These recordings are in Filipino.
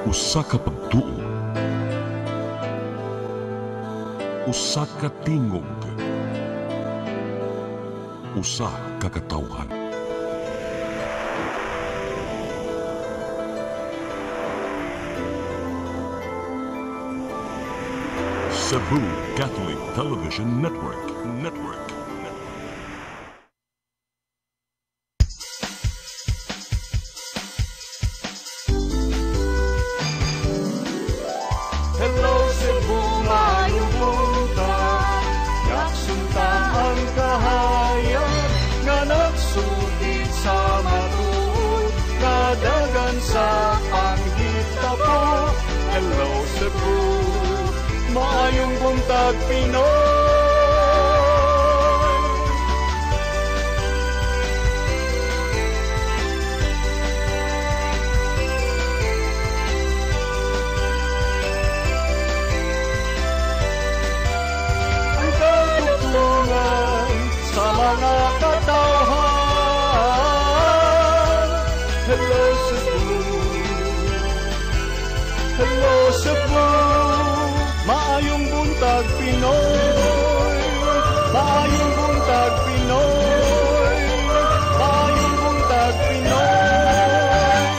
Usa ka pagtuo, usa ka tingog, usa ka katawhan. Cebu Catholic Television Network. Hello Cebu, maayong buntag. Yaksunta ang kahayag nga nagsulid sa matuod, nadagan sa panghitabo. Hello Cebu, maayong buntag Pinoy. Ang katutulungan sa mga katawhan. Hello Cebu, hello Cebu, maayong buntag Pinoy, maayong buntag Pinoy, maayong buntag Pinoy.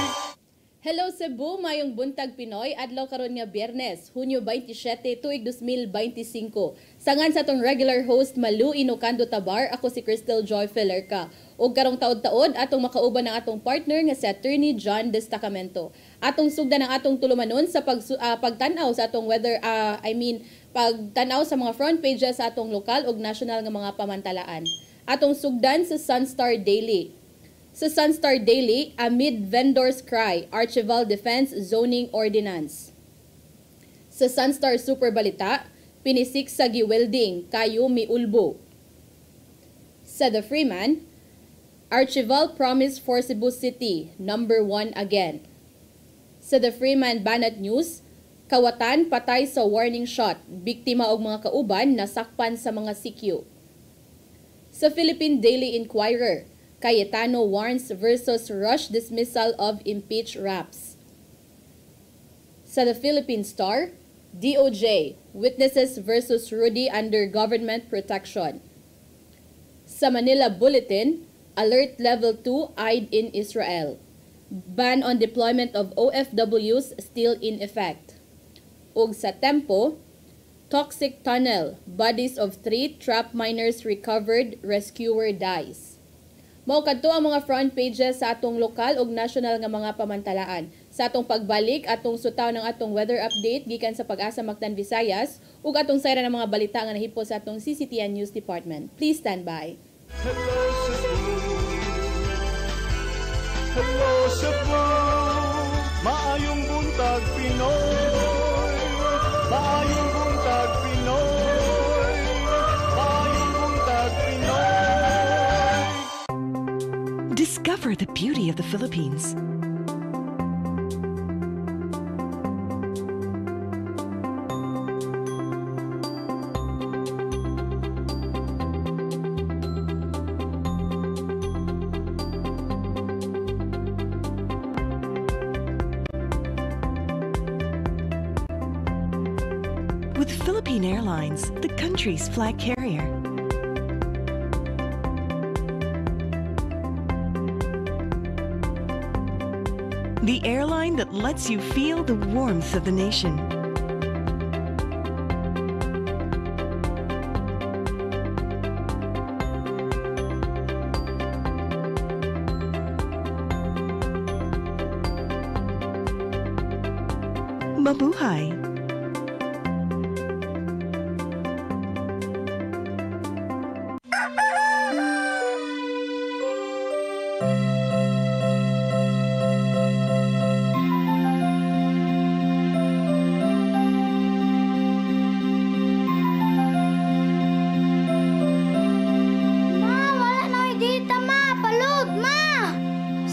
Hello Cebu, mayong buntag Pinoy, adlaw karon nga Biyernes, Hunyo 27, tuig 2025. Sangan sa tong regular host Malu Inocando Tabar, ako si Crystal Joy Felerca. Ug karong taod-taod atong makauban ng atong partner nga si Attorney John Destacamento. Atong sugdan ang atong tulumanon sa pagtan-aw sa atong weather, pagtan-aw sa mga front pages sa atong lokal ug national nga mga pamantalaan. Atong sugdan sa Sunstar Daily. Sa Sunstar Daily, amid vendors cry, Archival Defense Zoning Ordinance. Sa Sunstar Super Balita, pinisik sa giwelding, kayo miulbo. Sa The Freeman, Archival Promise for Cebu City, number 1 again. Sa The Freeman Banat News, kawatan patay sa warning shot, biktima og mga kauban nasakpan sa mga sikyo. Sa Philippine Daily Inquirer, Cayetano warns versus rush dismissal of impeached raps. Sa The Philippine Star, DOJ, witnesses versus Rudy under government protection. Sa Manila Bulletin, alert level 2 eyed in Israel. Ban on deployment of OFWs still in effect. Ug sa Tempo, toxic tunnel, bodies of 3 trap miners recovered, rescuer dies. Mao kadto ang mga front pages sa atong lokal ug national nga mga pamantalaan. Sa atong pagbalik, atong sutaw ng atong weather update gikan sa Pag-asa Mactan Visayas ug atong sayra ng mga balita nga nahipos sa atong CCTN News Department. Please stand by. Hello Cebu, hello Cebu, maayong buntag Pinoy, maayong buntag Pinoy, maayong buntag Pinoy. Discover the beauty of the Philippines. With Philippine Airlines, the country's flag carrier. The airline that lets you feel the warmth of the nation. Mabuhay!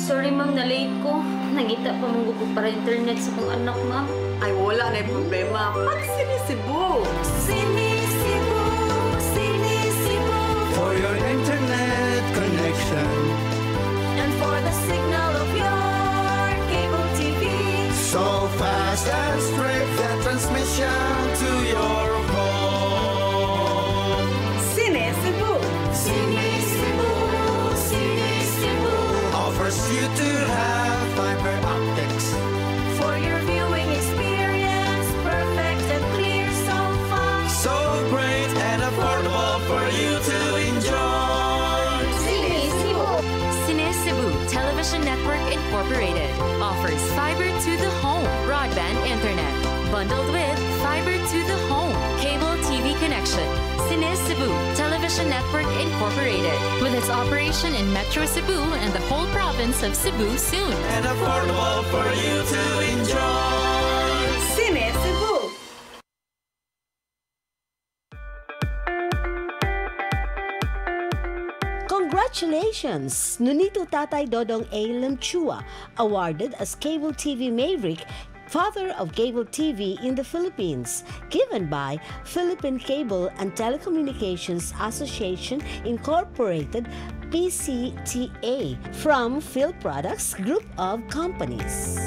Sorry ma'am, na-late ko. Nangita pa mong gupog para internet sa kong anak ma'am. Ay, wala na yung problema. Pag-Sinisibu! Sinisibu, Sinisibu. For your internet connection And for the signal of your cable TV. so fast. fast and straight, that transmission to your home. Cine Cebu. Cine Cebu, Cine Cebu. Offers you to have fiber optics. For your viewing experience, perfect and clear so far. So great and affordable for you to enjoy. Cine Cebu. Cine Cebu Television Network Incorporated offers fiber to the home broadband internet bundled with fiber to the home cable TV connection. Cine Cebu Television Network Incorporated with its operation in Metro Cebu and the whole province of Cebu soon. And affordable for you to enjoy. Cine Cebu. Congratulations! Nunito Tatay Dodong A. Lamchua, awarded as Cable TV Maverick, Father of Cable TV in the Philippines, given by Philippine Cable and Telecommunications Association Incorporated, PCTA, from Phil Products Group of Companies.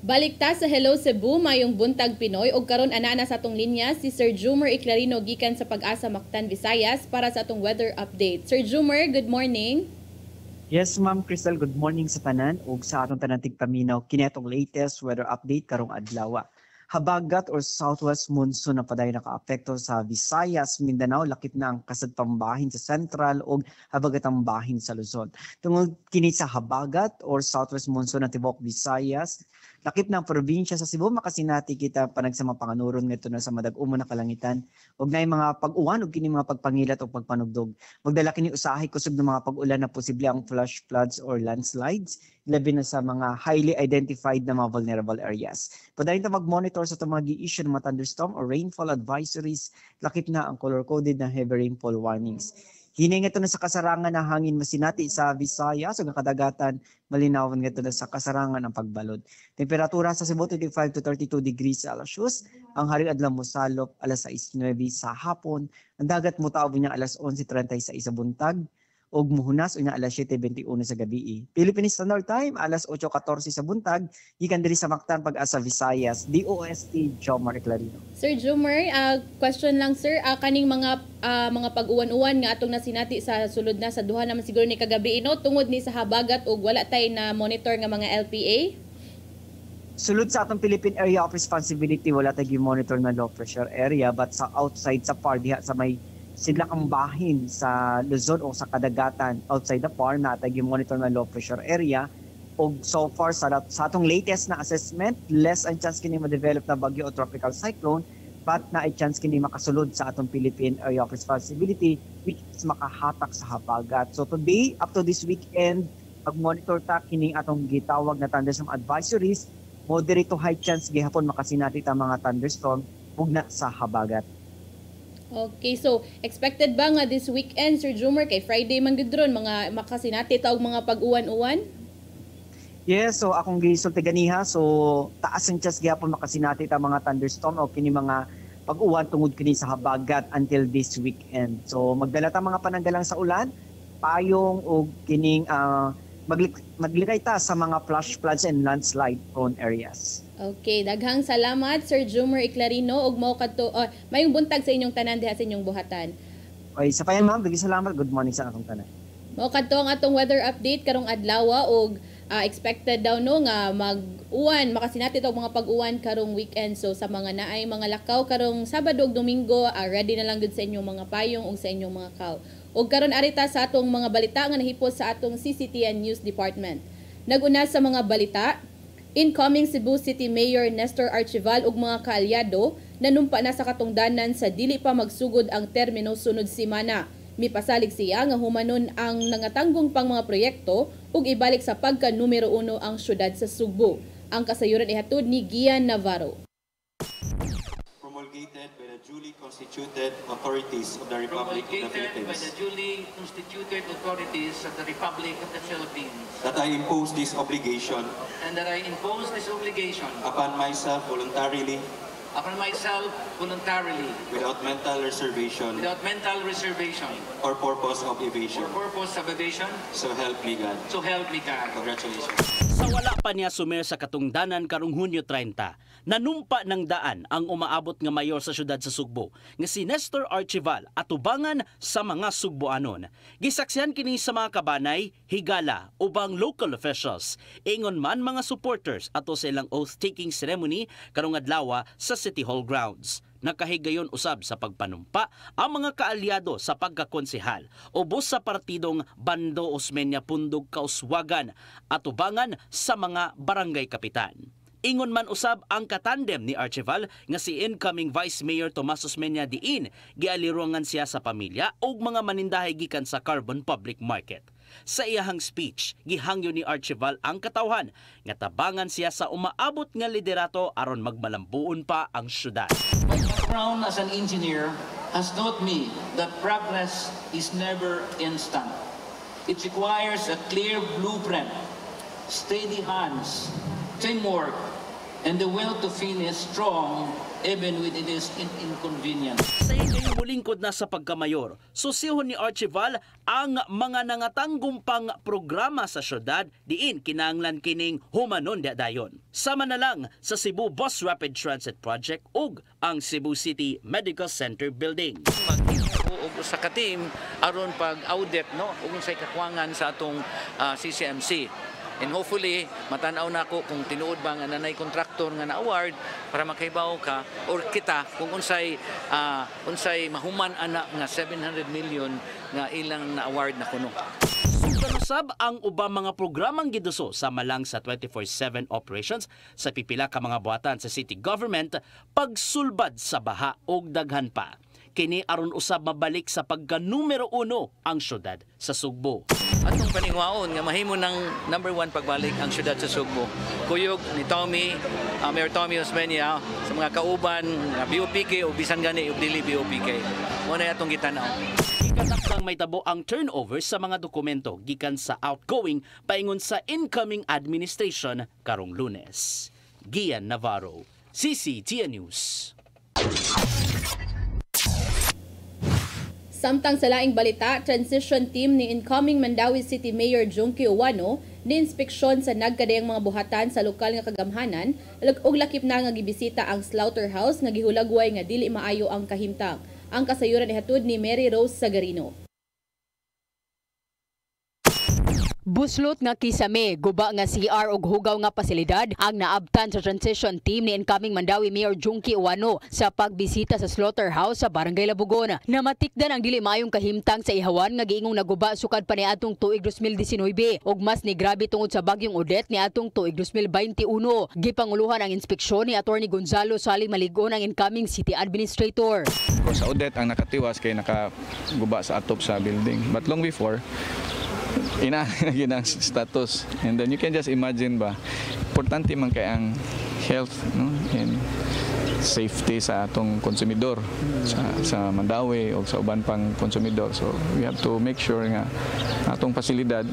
Balikta sa Hello Cebu, mayong buntag Pinoy ug karon anana sa atong linya si Sir Jumer Iclarino gikan sa Pag-asa Mactan, Visayas para sa atong weather update. Sir Jumer, good morning. Yes, Ma'am Crystal, good morning sa tanan ug sa atong tanan tigpaminaw kini atong latest weather update karong adlaw. Habagat or southwest monsoon na paday nakaapekto sa Visayas, Mindanao, lakip na ang kasadpang bahin sa Central ug habagatang bahin sa Luzon. Tungod kini sa habagat or southwest monsoon na tibok Visayas, lakip na ang probinsya sa Cebu, makasinati kita panagsama panganuron ngadto na sa madag-umo na kalangitan ug naay mga pag-uwan ug kini mga pagpangilat o pagpanugdog. Magdala kini usahay kusog ng mga pag-ulan na posible ang flash floods or landslides, labi na sa mga highly identified na mga vulnerable areas. Padayon ta mag-monitor sa mga gi-issue ng mga thunderstorm or rainfall advisories, lakip na ang color-coded na heavy rainfall warnings. Hinay nga ito na sa kasarangan na hangin masinati sa Visayas ug ang kadagatan malinawan nga ito na sa kasarangan ng pagbalod. Temperatura sa Cebu 25 to 32 degrees Celsius. Ang haring adlaw mosalop alas 6:09 sa hapon. Ang dagat motaob niya alas 11:36 sa buntag ug muhunas unya alas 7:21 sa gabi. Philippine Standard Time alas 8:14 sa buntag gikan diri sa Mactan Pag-asa Visayas. DOST Jomar Clarino. Sir Jomar, question lang sir, kaning mga pag-uwan-uwan nga atong nasinati sa sulod na sa duha naman siguro ni kagabi tungod ni sa habagat ug wala tay na monitor nga mga LPA? Sulod sa atong Philippine Area of Responsibility wala tay gi-monitor na low pressure area, but sa outside sa PAR diha sa may sila ang bahin sa Luzon o sa kadagatan outside the PAR na tay gi-monitor na low pressure area. Og so far sa atong latest na assessment, less ang chance kini ma-develop na bagyo o tropical cyclone, but na ay chance kini makasulod sa atong Philippine Area of Responsibility which is makahatak sa habagat. So today up to this weekend, pag-monitor ta kining atong gitawag na thunderstorm advisories. Moderate to high chance gihapon makasinati ta mga thunderstorm ugna sa habagat. Okay, so expected ba nga this weekend, Sir Jomar, kay Friday man gud ron mga makasinati ta og mga pag-uwan-uwan? Yes, so akong gisulti ganiha, so taas ang chance gihapon makasinati ta mga thunderstorm o kini mga pag-uwan tungod kini sa habagat until this weekend. So magdala ta mga pananggalang sa ulan, payong o kining maglikay ta sa mga flash floods and landslide prone areas. Okay, daghang salamat Sir Jomar Clarino ug mao kadto mayong buntag sa inyong tanan diha sa inyong buhatan. Okay, sa payan ma'am, bigyan salamat. Good morning sa atong tanan. Mao kadto ang atong weather update karong adlaw og expected daw no nga mag-uwan makasinati og mga pag-uwan karong weekend. So sa mga naay mga lakaw karong Sabado ug Domingo, ready na lang gud sa inyong mga payong ug sa inyong mga kaw. Og karon arita sa atong mga balita nga nahipos sa atong CCTN News Department. Nag-una sa mga balita, incoming Cebu City Mayor Nestor Archival ug mga kaalyado nanumpa na sa katungdanan sa dili pa magsugod ang termino sunod semana. Mipasalig siya nga humanon ang nangatanggong pang mga proyekto ug ibalik sa pagka numero 1 ang syudad sa Subo. Ang kasayuran ihatod ni Gian Navarro. Promulgated by the duly constituted authorities of the Republic of the Philippines. By the duly constituted authorities of the Republic of the Philippines. That I impose this obligation. And that I impose this obligation. Upon myself voluntarily. Upon myself voluntarily. Without mental reservation. Without mental reservation. Or purpose of evasion. Or purpose of evasion. So help me God. So help me God. Congratulations. Sa wala pa niya sumer sa katungdanan karong Hunyo 30, nanumpa ng daan ang umaabot nga mayor sa syudad sa Sugbo nga si Nestor Archival atubangan sa mga Sugboanon. Gisaksihan kini sa mga kabanay, higala ubang local officials, ingon man mga supporters ato sa ilang oath-taking ceremony karong adlaw sa City Hall grounds. Nakahigayon usab sa pagpanumpa ang mga kaalyado sa pagkakonsehal ubos sa partidong Bando Osmeña Pundog Kauswagan at ubangan sa mga barangay kapitan. Ingon man usab ang katandem ni Archival nga si incoming Vice Mayor Tomas Osmeña diin gialirongan siya sa pamilya ug mga manindahay gikan sa Carbon Public Market. Sa iyahang speech, gihangyo ni Archival ang katawhan nga tabangan siya sa umaabot nga liderato aron magmalambuon pa ang syudad. My background as an engineer has taught me that progress is never instant. It requires a clear blueprint, steady hands, teamwork, and the will to finish strong even when it is inconvenient. Sa iyang mulingkod na sa pagkamayor, susihon ni Archival ang mga nangatanggong pang programa sa syudad diin kinahanglan kining humanon dayon. Sama na lang sa Cebu Bus Rapid Transit Project ug ang Cebu City Medical Center Building. Sa ka-team aron pag-audit no ug sa kakuwangan sa atong CCMC. And hopefully, matanaw na ako kung tinuod ba nga nanay kontraktor nga na-award para makaibaw ka or kita kung unsay mahuman ana nga 700 million nga ilang na-award na kuno. Suganusab ang ubang mga programang giduso sa malang sa 24/7 operations sa pipila ka mga buhatan sa city government pagsulbad sa baha ug daghan pa. Kini aron usab mabalik sa pagka numero 1 ang syudad sa Sugbo. Atong paningwaon nga mahimo ng number 1 pagbalik ang syudad sa Sugbo. Kuyog ni Mayor Tommy Osmeña sa mga kauban nga BOPK o bisan gani o dili BOPK. Mo na atong gitanaw. Katakdang may tabo ang turnover sa mga dokumento gikan sa outgoing paingon sa incoming administration karong Lunes. Gian Navarro, CCTN News. Samtang sa laing balita, transition team ni incoming Mandawi City Mayor Junkie Uwano ni-inspeksyon sa nagkadayang mga buhatan sa lokal nga kagamhanan ug lakip na nga gibisita ang slaughterhouse nga gihulagway nga dili maayo ang kahimtang. Ang kasayuran ihatod ni Mary Rose Sagarino. Buslot nga kisame, guba nga CR ug hugaw nga pasilidad ang naabtan sa transition team ni incoming Mandawi Mayor Junkie Uwano sa pagbisita sa slaughterhouse sa Barangay Labugon. Namatikdan ang dili maayong kahimtang sa ihawan nga giingong naguba sukad pa niadtong tuig 2019 ug mas ni grabe tungod sa bagyong Odette niadtong tuig 2021. Gipanguluhan ang inspeksyon ni Attorney Gonzalo Saling Maligon ang incoming city administrator. Sa Odette ang nakatiwas kay nakaguba sa atop sa building. But long before, inagin ang status, and then you can just imagine ba importante man kay ang health, no, and safety sa atong konsumidor sa Mandawi o sa uban pang konsumidor. So we have to make sure nga atong pasilidad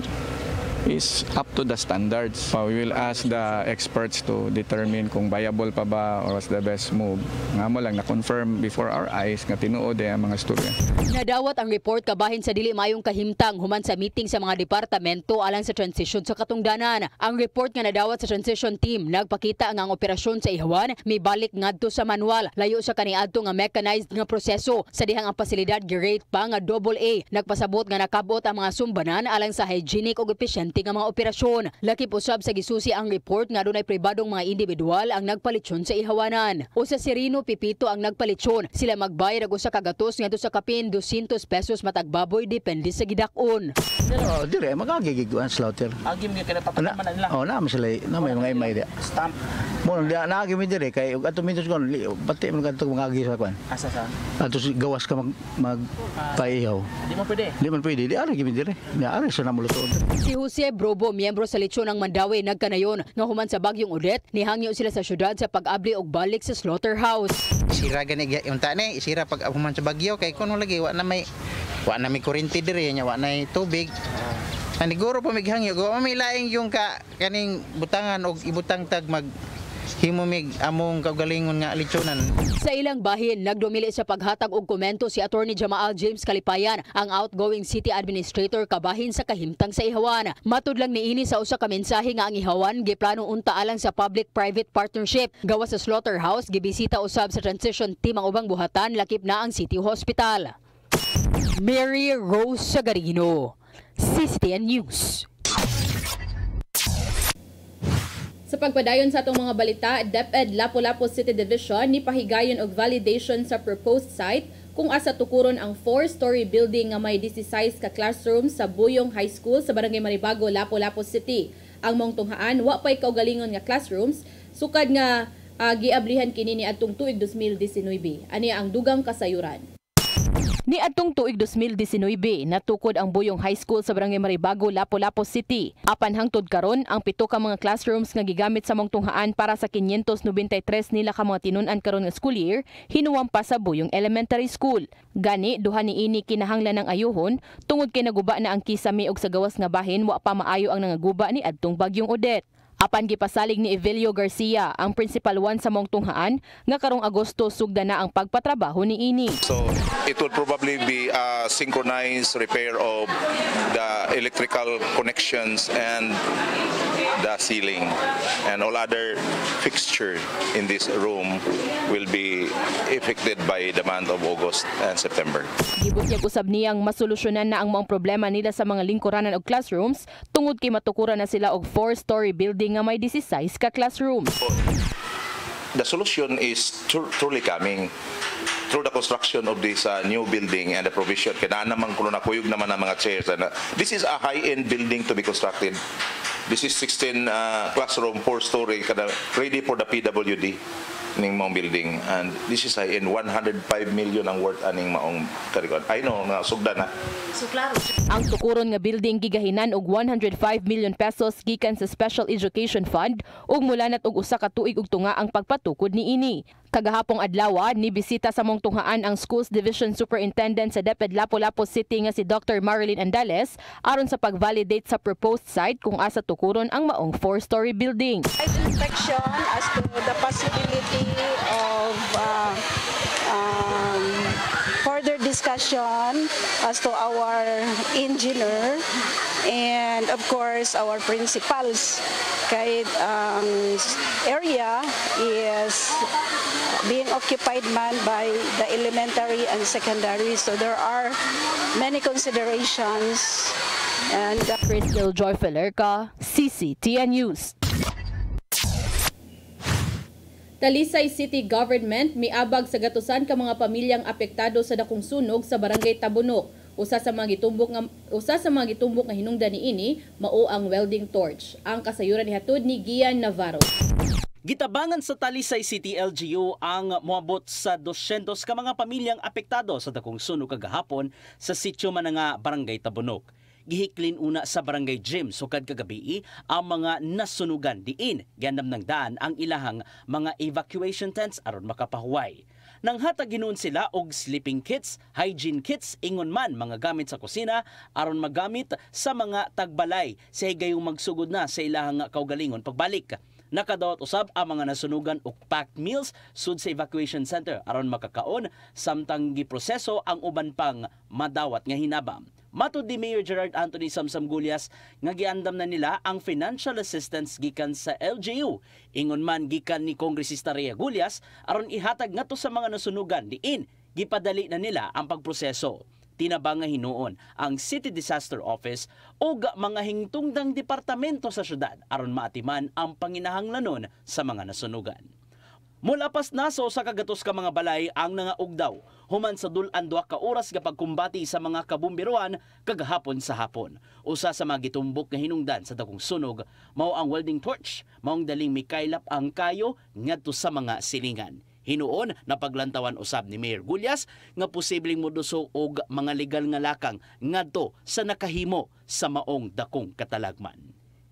is up to the standards. We will ask the experts to determine kung viable pa ba or what's the best move. Nga mo lang na-confirm before our eyes nga tinuod ang mga storya. Nadawat ang report kabahin sa dili mayong kahimtang human sa meeting sa mga departamento alang sa transition sa katungdanan. Ang report nga nadawat sa transition team nagpakita nga ang operasyon sa ihawan may balik ngadto sa manual, layo sa kaniadto nga mechanized nga proseso sa dihang ang pasilidad gi-rate pa nga AA. Nagpasabot nga nakabot ang mga sumbanan alang sa hygienic ug efficient nga mga operasyon. Lakip usab sa gisusi ang report nga dunay pribadong mga individual ang nagpalitsyon sa ihawanan. O sa Serino Pipito ang nagpalitsyon. Sila magbayad og usa ka gatos ngadto sa kapin 200 pesos matag baboy depende sa gidak-on. Pero dire magagigiguan slaughter. Agim gyud kada papamanan nila. Oh, na sila na may mga imay dia. Stamp. Mo naagi mi dire kay ug ato mintos kon pati man kadto mga agi sa kwan. Asa sa? Ato gawas ka magpaihaw. Di mo pwede. Di man pwede. Di ari mi dire. Ni ari sa namuluton. Si Jose Brobo, miyembro sa lechon ng Mandawi, nagkanayon nga human sa bagyong Odette, nihangyo sila sa syudad sa pag-abli og balik sa slaughterhouse. Isira gani unta ni isira pag human sa bagyo kay kuno lagi wa na may kuryente dire nya wa na tubig. Aniguro pa mighangyo go may laing yung kaning butangan og ibutang tag mag himumig among kaugalingon nga lechonan. Sa ilang bahin, nagdumili sa paghatag og komento si Attorney Jamaal James Kalipayan, ang outgoing city administrator kabahin sa kahimtang sa ihawan. Matud lang niini sa usa ka mensahe nga ang ihawan giplano unta alang sa public-private partnership. Gawas sa slaughterhouse, gibisita usab sa transition team ang ubang buhatan lakip na ang City Hospital. Mary Rose Sagarino, CCTN News. Sa pagpadayon sa atong mga balita, DepEd Lapu-Lapu City Division ni pahigayon og validation sa proposed site kung asa tukuron ang 4-story building nga may 16 ka classroom sa Buyong High School sa Barangay Maribago, Lapu-Lapu City. Ang mong tunghaan, wa pay kaugalingon nga classrooms, sukad nga giablihan kini ni adtong tuig 2019. Ani ang dugang kasayuran. Ni adtong tuig 2019 natukod ang Buyong High School sa Barangay Maribago, Lapu-Lapu City. Apan hangtod karon ang 7 ka mga classrooms nga gigamit sa mong tunghaan para sa 593 nila ka mga tinun-an karon nga school year hinuwam pa sa Buyong Elementary School. Gani duha niini kinahanglan ng ayuhon tungod kay naguba na ang kisame og sa gawas nga bahin wa pa maayo ang nangaguba ni adtong bagyong Odette. Apan gipasalig ni Evelio Garcia, ang principal one sa mong tunghaan, nga karong Agosto sugda na ang pagpatrabaho ni ini. So it will probably be a synchronized repair of the electrical connections and the ceiling, and all other fixture in this room will be affected by the month of August and September. Gibutyag usab niyang masolusyonan na ang mga problema nila sa mga lingkuranan og classrooms tungod kay matukuran na sila og 4-story building nga may 16 ka classroom. The solution is truly coming through the construction of this new building and the provision. Kaya naman kuno na kuyog naman ang mga chairs. This is a high-end building to be constructed. This is 16 classroom, 4-story, ready for the PWD. ning maong building, and this is in 105 million ang worth aning maong karikon. I know na sugda na. So klaro. Ang tukuron nga building gigahinan og 105 million pesos gikan sa Special Education Fund ug mulanat og usa ka tuig ug tunga ang pagpatukod niini. Kagahapong adlaw ni bisita sa mong tunghaan ang Schools Division Superintendent sa DepEd Lapu-Lapu City nga si Dr. Marilyn Andales aron sa pag-validate sa proposed site kung asa tukuron ang maong 4-story building. Inspection as to the possibility of further discussion as to our engineer and of course our principals. Kahit area is being occupied man by the elementary and secondary, so there are many considerations. And Crystal Joyful, CCTN News. Talisay City Government miabag sa gatusan ka mga pamilyang apektado sa dakong sunog sa Barangay Tabunok. Usa sa mga gitumbok nga hinungdan niini mao ang welding torch. Ang kasayuran nihatod ni Gian Navarro. Gitabangan sa Talisay City LGU ang moabot sa 200 ka mga pamilyang apektado sa dakong sunog kagahapon sa sitio man nga Barangay Tabunok. Gihiklin una sa Barangay Gym sukad kagabi ang mga nasunugan diin. Giandam ng daan ang ilahang mga evacuation tents aron makapahuway. Nang hatag hinuon sila og sleeping kits, hygiene kits, ingon man mga gamit sa kusina aron magamit sa mga tagbalay sa higayong magsugod na sa ilahang kaugalingon pagbalik. Nakadawat usab ang mga nasunugan og packed meals sud sa evacuation center aron makakaon samtang giproseso ang uban pang madawat nga hinabam. Matud ni Mayor Gerard Anthony Samsam-Gulyas nga giandam na nila ang financial assistance gikan sa LGU. Ingon man gikan ni Kongresista Rhea Gulyas aron ihatag ngadto sa mga nasunugan diin gipadali na nila ang pagproseso. Tinabang nga hinuon ang City Disaster Office o mga hingtungdang departamento sa syudad aron maatiman ang panginahanglanon sa mga nasunugan. Mulapas na sa usa ka gatos ka mga balay ang nangaugdaw human sa dulan 2 ka oras nga pagkumbati sa mga kabumbiruan kagahapon sa hapon. Usa sa mga gitumbok nga hinungdan sa dakong sunog mao ang welding torch, maong daling mikaylap ang kayo ngadto sa mga silingan. Hinuon na paglantawan usab ni Mayor Gulyas nga posibleng moduso og mga legal nga lakang ngadto sa nakahimo sa maong dakong katalagman.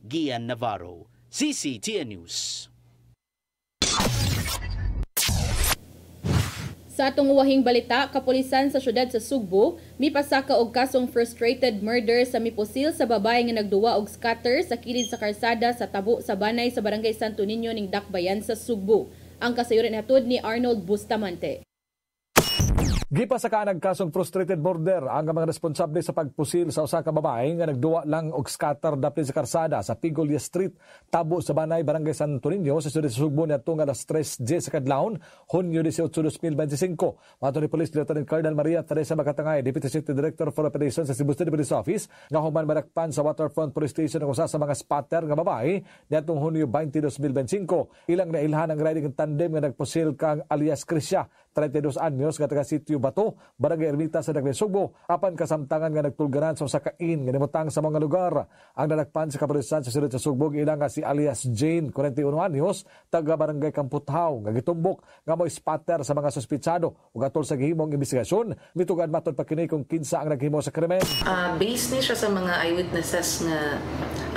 Gian Navarro, CCTN News. Sa atong uwahing balita, kapulisan sa syudad sa Sugbo mipasaka og kasong frustrated murder sa mipusil sa babae nga nagduwa og scatter sa kilid sa karsada sa tabo sa Banay sa Barangay Santo Niño ning Dakbayan sa Sugbo. Ang kasayuran hatod ni Arnold Bustamante. Gipasakaan ang kasong frustrated murder ang mga responsable sa pagpusil sa usa ka babae nga nagduwa lang og scatter dapit sa karsada sa Pigolya Street, Tabo sa Banay, Barangay Santo Niño sa syudad sa Sugbo niadtong alas 3:10 sa kadlawon, Hunyo 18, 2025. Mato ni Police Lieutenant Colonel Maria Teresa Macatangay, Deputy City Director for Operations sa Cebu City Police Office, nga human madakpan sa Waterfront Police Station ang usa sa mga spotter nga babae niadtong Hunyo 20, 2025. Ilang nailhan ang riding tandem nga nagpusil kang alias Krisya, 32 anyos nga taga Sitio Bato, Barangay Ermita sa Dagnay Sugbo, apan kasamtangan nga nagtulgaran sa usa ka inn nga nimutang sa mga lugar. Ang nadakpan sa kapulisan sa syudad sa Sugbo ilang nga si alias Jane, 41 anyos, taga Barangay Kamputhaw, nga gitumbok nga mo'y spotter sa mga suspitsado ug atol sa gihimong investigasyon, mitugad matod pa kini kung kinsa ang naghimo sa krimen. Based ni siya sa mga eyewitnesses nga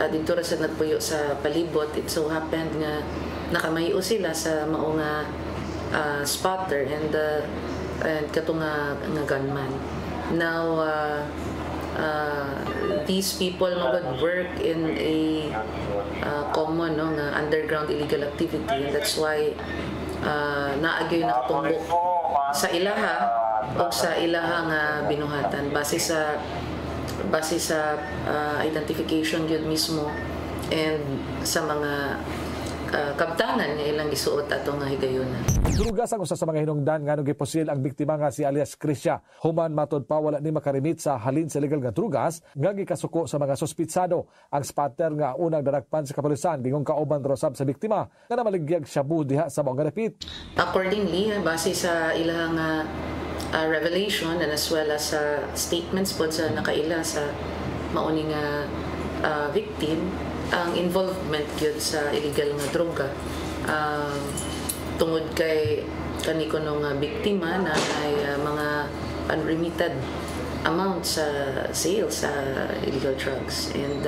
dito ra sa nagpuyo sa palibot, it so happened nga nakamayo sila sa mao nga spotter and kato nga gunman. Now these people would work in a common nga underground illegal activity, and that's why naagyoy nakatumbok sa ilaha o sa ilaha nga binuhatan base sa identification yun mismo and sa mga kabtanan nga ilang isuot ato nga higayon. Durugas ang usa sa mga hinungdan nga nung gipusil ang biktima nga si alias Krisya. Human matod pa wala ni makarimit sa halin sa legal nga drugas nga gikasuko sa mga suspitsado. Ang spotter nga unang darakpan sa kapulisan gingong kauban rosab sa biktima nga namaligyag shabu diha sa mga dapit. Accordingly, base sa ilang revelation and as well as sa statements po sa nakaila sa mauning victim, ang involvement yun sa illegal nga droga tungod kay kaniko nung biktima na ay mga unremitted amount sa sales sa illegal drugs. And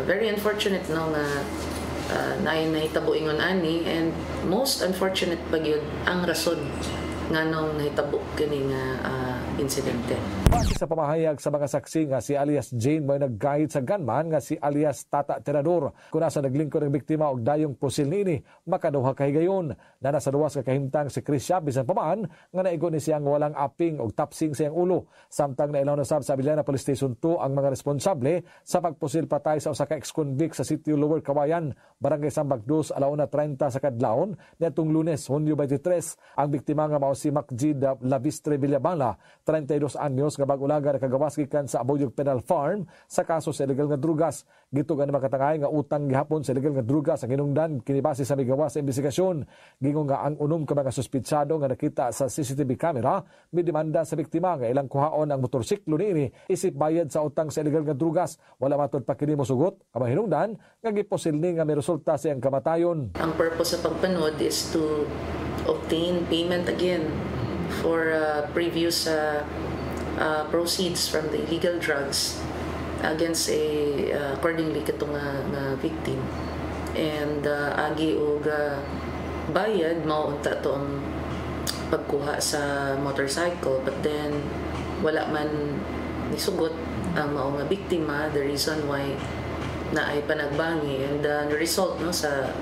very unfortunate no nga nahitabo ingon ani, and most unfortunate pag yun ang rason nga nung nahitabo kini nga insidente. Base sa pamahayag sa mga saksi nga si alias Jane may naggahit sa gunman nga si alias Tata Tirador kung nasa naglingkod ng biktima og dayong pusil niini makaduha ka higayon. Na nasa duwas ka kahimtang si Chris Siap bisan paman nga naigo ni siyang walang aping og tapsing sa iyang ulo. Samtang nailaw na sab sa Abiliana Police Station 2 ang mga responsable sa pagpusil patay sa usa ka ex-convict sa Sitio Lower Kawayan, Barangay Sambag 2, 1:30 sa kadlawon niadtong Lunes, Hunyo 23. Ang biktima nga mao si Macjid Lavistre Villabala, 32 anyos nga bag-ulaga nakagawas gikan sa Aboyog Penal Farm sa kaso sa illegal nga drugas. Gitugan ni makatangay nga utang gihapon sa illegal nga drugas ang hinungdan kini base sa migawas sa investigasyon. Gingon nga ang unom ka mga suspitsado nga nakita sa CCTV camera midemanda sa biktima nga ilang kuhaon ang motorsiklo niini isip bayad sa utang sa illegal nga drugas. Wala matud pa kini mosugot ang hinungdan nga giposil ni nga may resulta sa iyang kamatayon. Ang purpose sa pagpanod is to obtain payment again for previous proceeds from the illegal drugs against accordingly katong nga victim. And agi og bayad mao unta to ang pagkuha sa motorcycle, but then wala man nisugot ang mao nga biktima, the reason why na ay panagbangi, and the result no sa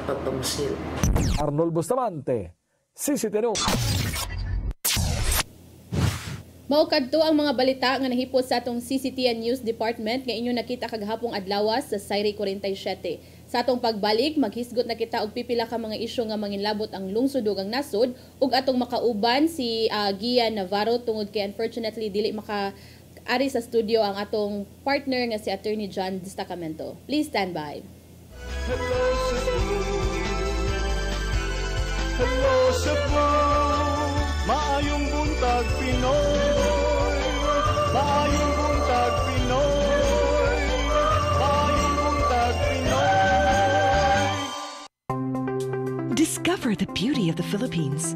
pagpamusil. Arnold Bustamante, CCTV. Mao kadto ang mga balita nga nahipot sa atong CCTN News Department nga inyo nakita kagahapong adlaw sa Sayri 47. Sa atong pagbalik, maghisgot na kita og pipila ka mga isyu nga manginlabot ang lungsod ug ang nasod, ug atong makauban si Gian Navarro tungod kay unfortunately dili maka-ari sa studio ang atong partner nga si Attorney John Destacamento. Please stand by. Hello Cebu, hello Cebu, maayong buntag Pinoy, maayong buntag Pinoy, maayong buntag Pinoy. Discover the beauty of the Philippines.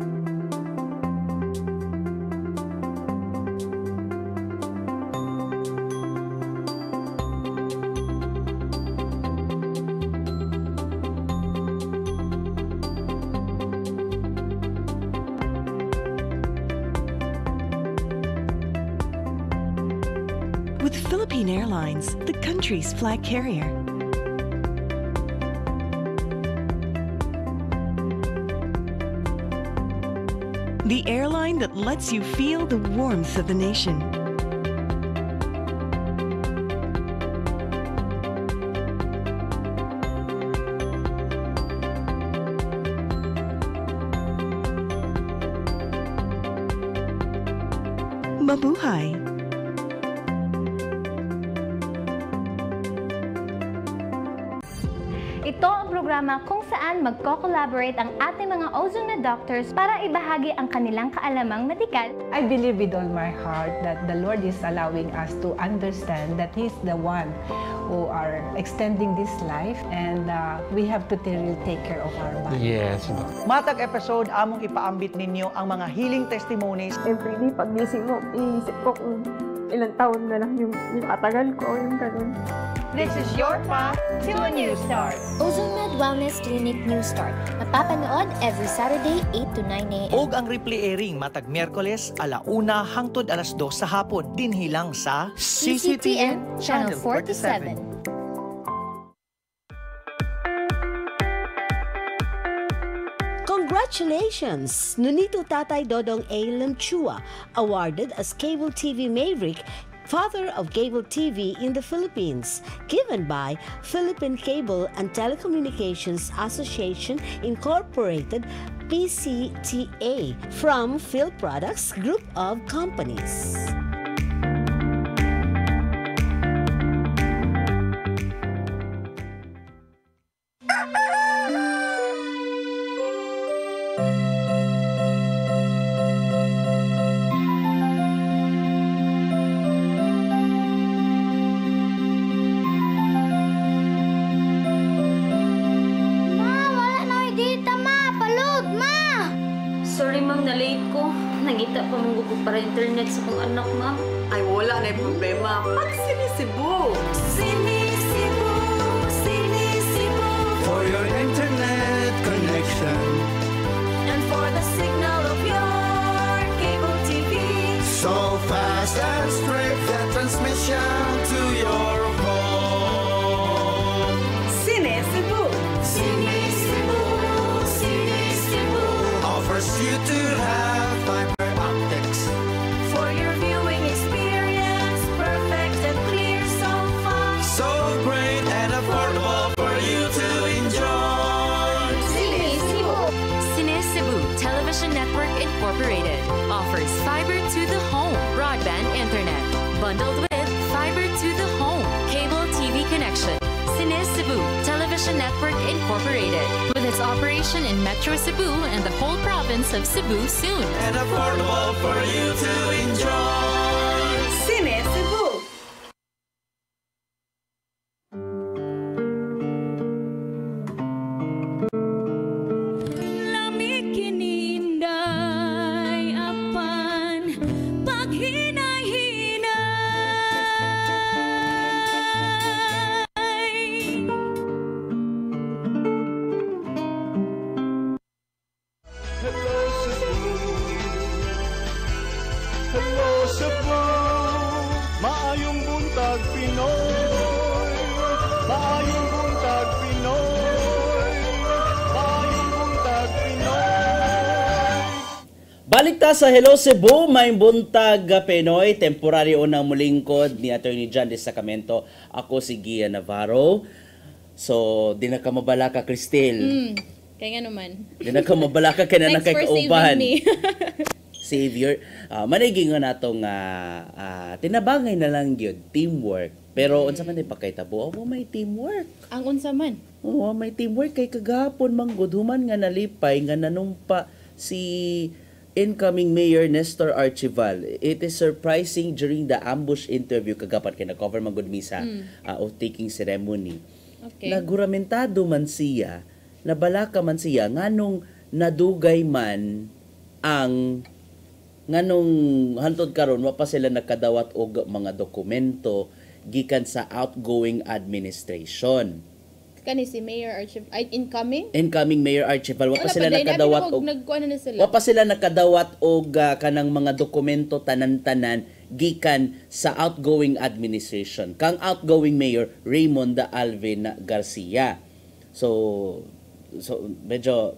With Philippine Airlines, the country's flag carrier. The airline that lets you feel the warmth of the nation. Mabuhay! Ito ang programa kung saan magko-collaborate ang ating mga ozone na doctors para ibahagi ang kanilang kaalamang medikal. I believe with all my heart that the Lord is allowing us to understand that He's the one who are extending this life, and we have to really take care of our body. Yes. Matag episode, among ipaambit ninyo ang mga healing testimonies. Every day, pag gising mo, iisip ko kung ilang taon na lang yung katagal ko, yung ganun. This is your path to a new start. Ozone Med Wellness Clinic New Start. Mapapanood every Saturday, 8 to 9 a.m. Og ang replay airing matag Miyerkules, 1:00 hangtod 2:00 sa hapon. Dinhi lang sa CCTN Channel 47. Congratulations! Nunito Tatay Dodong A. Limchua, awarded as Cable TV Maverick, Father of Cable TV in the Philippines, given by Philippine Cable and Telecommunications Association Incorporated, PCTA, from Phil Products Group of Companies. Ma, wala na yung data mangita pa mong gusto para internet sa kong anak, ma'am. Ay, wala na yung problema. Pag Sinisibu! Sinisibu! Sinisibu! For your internet connection And for the signal of your cable TV. so fast and straight, the transmission to your home. Sinisibu! Sinisibu! Sinisibu! Offers you to have fiber optics. For your viewing experience, perfect and clear, so fast. So great and affordable for you to enjoy. Sinisibu Television Network Incorporated offers fiber to the home broadband internet bundled with fiber to the home cable TV connection. Sinisibu Television Network Incorporated with its operation in Metro Cebu and the whole province of Cebu soon. And affordable for you to enjoy. Sinisibu! Lamig kininday apan paghinay-hinay. Hello Cebu, hello Cebu, maayong buntag Pinoy, maayong buntag Pinoy, maayong buntag Pinoy. Balik ta sa Hello Cebu, may buntag Pinoy, temporary unang mulingkod ni Attorney John de Sacramento. Ako si Gia Navarro. So, di na ka mabalaka, Cristel. Kaya nga naman. Di na ka mabalaka ka na Thanks for nakakauban. saving me. Savior. Maniging nga natong tinabangay na lang yun, teamwork. Pero unsa man din pagkaitabo, may teamwork. Ang unsa man? Oo, may teamwork kay kagahapon manggod human nga nalipay nga nanumpa si incoming Mayor Nestor Archival. It is surprising during the ambush interview kagapan kay na-cover manggod misa of taking ceremony. Okay. Naguramentado man siya, nabalaka man siya nganong nadugay man ang nganong hantod karon wa pa sila nakadawat og mga dokumento gikan sa outgoing administration. Kani si Mayor incoming? Incoming Mayor Archival wa pa Wala sila dahil nakadawat nabi og nagkuan na sila. wa pa sila nakadawat og kanang mga dokumento tanan-tanan gikan sa outgoing administration. Kang outgoing Mayor Raymond Alvin Garcia. So medyo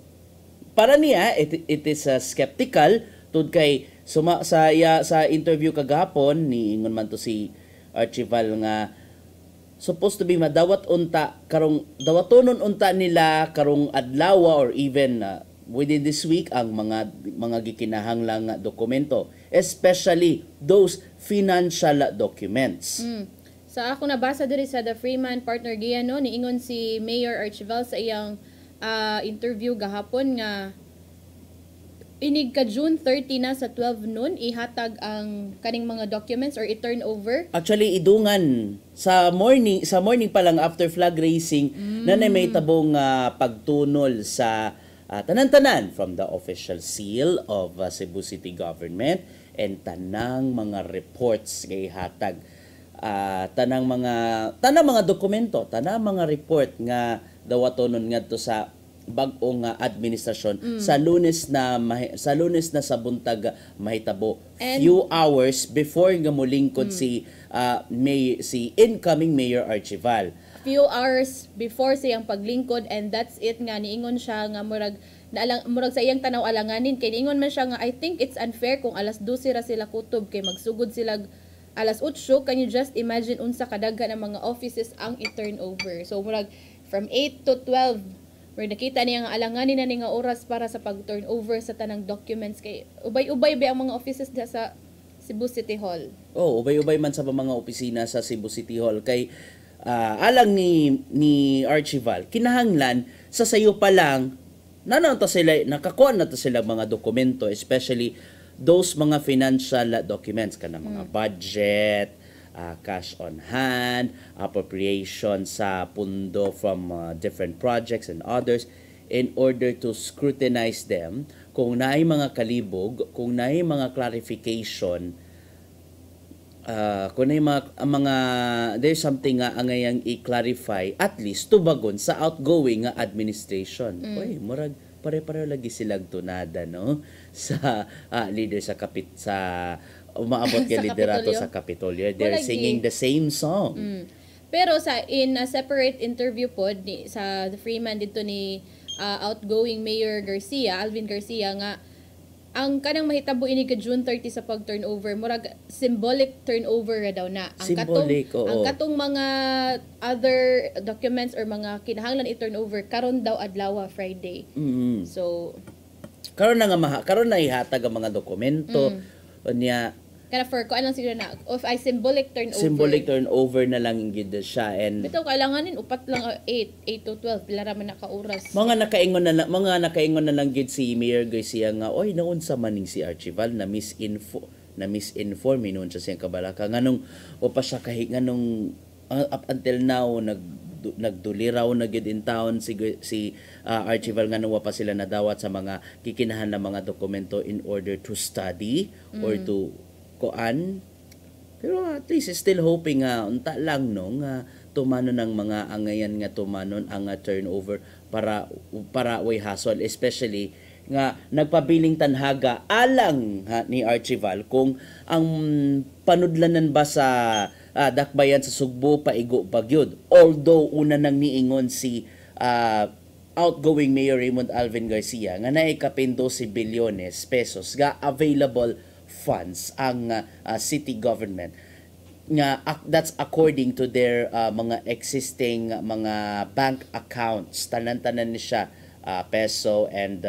para niya it is skeptical tud kay sa interview kagahapon ni ingon man to si Archival nga supposed to be madawat unta karong dawatonon unta nila karong adlaw or even within this week ang mga gikinahanglang nga dokumento, especially those financial documents. Sa ako nabasa diri sa The Freeman Partner Giano niingon si Mayor Archival sa iyang interview gahapon nga inig ka June 30 na sa 12 noon ihatag ang kaning mga documents or i-turn over. Actually idungan sa morning pa lang after flag raising na may tabong pagtunol sa tanan-tanan from the official seal of Cebu City Government and tanang mga reports kay hatag tanang mga dokumento, tanang mga report nga dawatonon ngadto sa bag-ong administrasyon sa Lunes na sa buntag mahitabo few hours before nga molingkod si incoming Mayor Archival. Few hours before siyang paglingkod and that's it nga niingon siya nga murag sa iyang tanaw alanganin kay niingon man siya nga I think it's unfair kung alas 12 ra sila kutob kay magsugod sila alas 8. Can you just imagine unsa kadaghan ng mga offices ang i-turn over? So murag from 8 to 12 where nakita niya nga alanganin na nga oras para sa pag-turn over sa tanang documents kay ubay-ubay ba ang mga offices sa Cebu City Hall. Ubay-ubay man sa mga opisina sa Cebu City Hall kay alang ni Archival kinahanglan sa sayo pa lang nakakuha na to sila mga dokumento, especially those mga financial documents kanang mga budget, cash on hand, appropriation sa pundo from different projects and others in order to scrutinize them kung naay mga kalibog, kung naay mga clarification, kung naay mga there's something nga angayang i-clarify at least tubagon sa outgoing nga administration. Oy, murag pare-pareho lagi silang tunada, no, sa leader sa umaabot kay liderato sa Kapitolyo. They're singing the same song. Pero in a separate interview pod sa The Freeman dito ni outgoing Mayor Garcia, Alvin Garcia, nga ang kanang mahitabo ini ka June 30 sa pag-turnover, murag symbolic turnover daw na. Ang katong mga other documents or mga kinahanglan i-turnover karon daw adlaw Friday. So karon na ihatag ang mga dokumento niya. Kaya for ko anong siguro na of I symbolic turnover na lang gid siya, and bitaw kailanganin upat lang 8 to 12 pila ra man naka oras. Mga nakaingon na lang gid si Mayor Garcia nga oy naunsa man ning si Archival na misinform inon siya siyang kabalaka nganong o pa siya nganong up until now nagduliraw na gid in town si Archival nga wa pa sila nadawat sa mga kikinahan na mga dokumento in order to study or to kuan, pero at least still hoping nga unta lang no nga tumanon ng mga angayan nga tumanon ang turnover para way hasol, especially nga nagpabiling tanhaga alang ni Archival kung ang panudlanan ba sa dakbayan sa Sugbo paigo bagyod, although una nang niingon si outgoing Mayor Raymond Alvin Garcia nga naikapin 12 bilyones pesos ga available funds ang city government nga that's according to their mga existing mga bank accounts, tanan-tanan ni siya peso and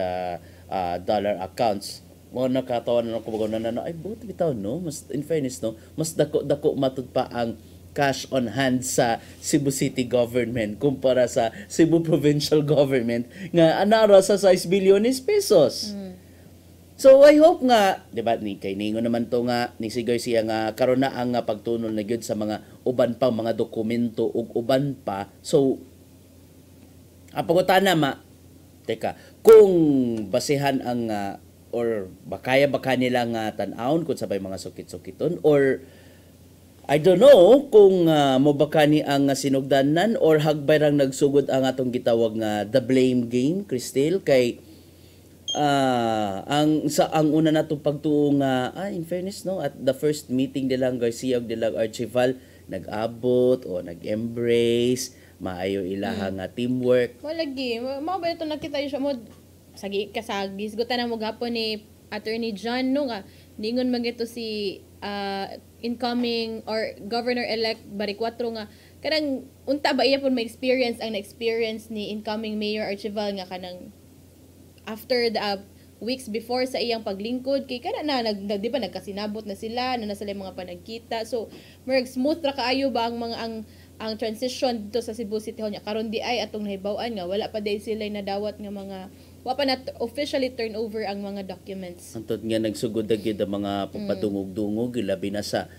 dollar accounts. Mo nakatawan na ko bago na ay buti bitaw no, mas in fairness no, mas dako matud pa ang cash on hand sa Cebu City government kumpara sa Cebu provincial government nga anara sa 6 bilyones pesos. So I hope nga, di ba, kay ningo naman to nga ni si Garcia nga karon na ang pagtunol na gyud sa mga uban pa mga dokumento ug uban pa. So pangutana teka, kung basihan ang or baka nila nga tan-awon kung sabay mga sukit-sukiton, or I don't know kung mo baka ni ang sinugdanan or hagbay rang nagsugod ang atong gitawag nga the blame game, Cristel, kay ang una nato pagtuo nga in fairness no, at the first meeting nilang Garcia ug nilang Archival nag-abot o nag-embrace maayo ilaha nga teamwork. Lagi mao ba ito nakita siya mo kasagis gutan na mo gapon ni Attorney John no nga ningon man ito si incoming or governor-elect Baricuatro nga kanang unta ba iya pun may experience ang na-experience ni incoming Mayor Archival nga kanang after the weeks before sa iyang paglingkod kay kana na di ba nagkasinabot na sila na sila mga panagkita, so merg smooth ra kaayo ba ang mga ang transition dito sa Cebu City Hall nya karon di ay atong nahibaw-an nga wala pa day sila nadawat nga mga wa pa na officially turn over ang mga documents. Antod nga nagsugod gyud ang mga papadungog-dungog labi na sa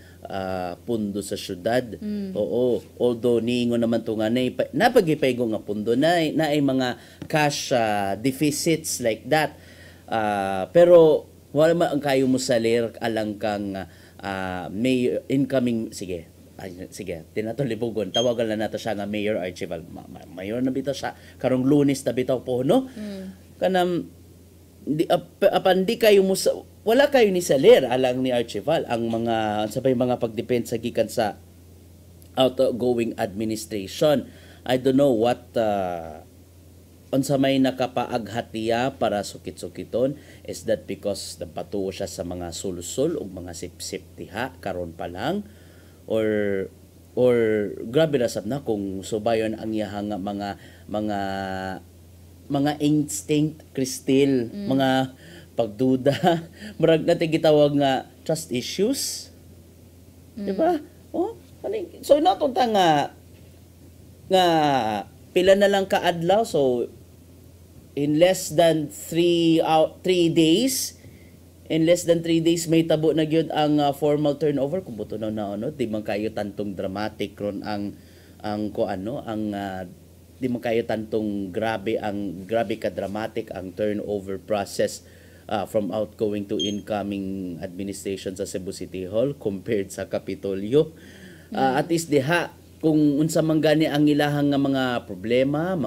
pundo sa syudad. Oo, although niingon naman to nga napagipaygo nga pundo na ay mga cash deficits like that. Pero wala man ang kayo mo salir alang kang mayor incoming sige tinatolibugon tawagan na nato siya nga Mayor Archival. Mayor na bitaw siya karong Lunes na bitaw po no. Kanam di kayo mo wala kayo ni salir alang ni Archival ang mga sabay mga pagdepensa gikan sa outgoing administration. I don't know what unsa may nakapaaghatiya para sukit-sukiton, is that because napatuo siya sa mga sulsol o mga sip-sip diha karon pa lang, or grabe na sab na kung subayon ang iyahang mga instinct, Cristel, mga pagduda, marag natin gitawag nga trust issues. Di ba? So natunta nga pila na lang kaadlaw, so in less than 3 days may tabo na gyud ang formal turnover kung buto na di man kayo tantong dramatic ron ang di man kayo tantong grabe ka dramatic ang turnover process from outgoing to incoming administration sa Cebu City Hall compared sa Kapitolyo. At least diha kung unsa man gani ang ilahang nga mga problema,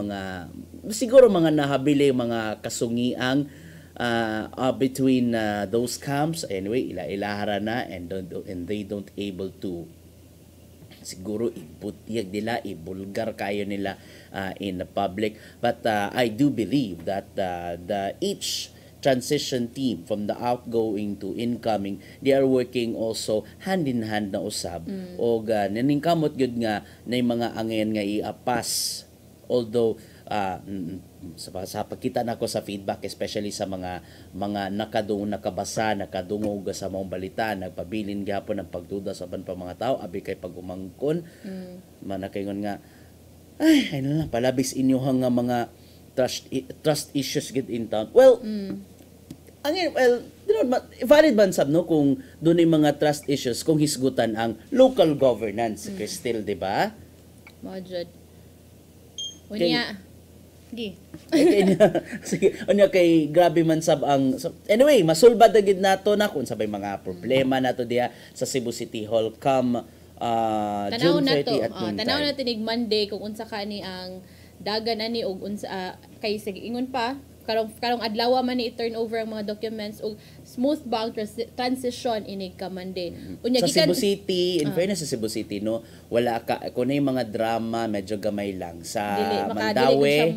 siguro mga nahabili, mga kasungiang between those camps, anyway ilahara na, and they don't able to siguro ibutiyag nila, ibulgar kayo nila in the public. But I do believe that each transition team from the outgoing to incoming, they are working also hand in hand na usab. O naningkamot gyud nga na mga angin nga iapas, although sa pagkita nako sa feedback, especially sa mga nakabasa, nakadungog sa mga balita, nagpabilin gyapon ng pagduda sa ban pa mga tao, abi kay pagumangkon, manakaingon nga ay ano na palabis inyo nga mga trust issues get in town. Well, valid man sab no kung doon yung mga trust issues kung hisgutan ang local governance, Cristel, di ba? Majud. Unya. Sige, unya kay grabe man sab ang anyway, masulbad na gid nato na kung sabay mga problema nato diha sa Cebu City Hall come June 30 at noon. Tanaw na tinig Monday kung unsa kani ang dagan ani og unsa kay sige ingon pa karong adlaw man ni i-turn over ang mga documents og smooth ba ang transition inig ka Monday. Unya sa Cebu City, in fairness sa Cebu City no, wala ka kuno yung mga drama medyo gamay lang sa Mandaue.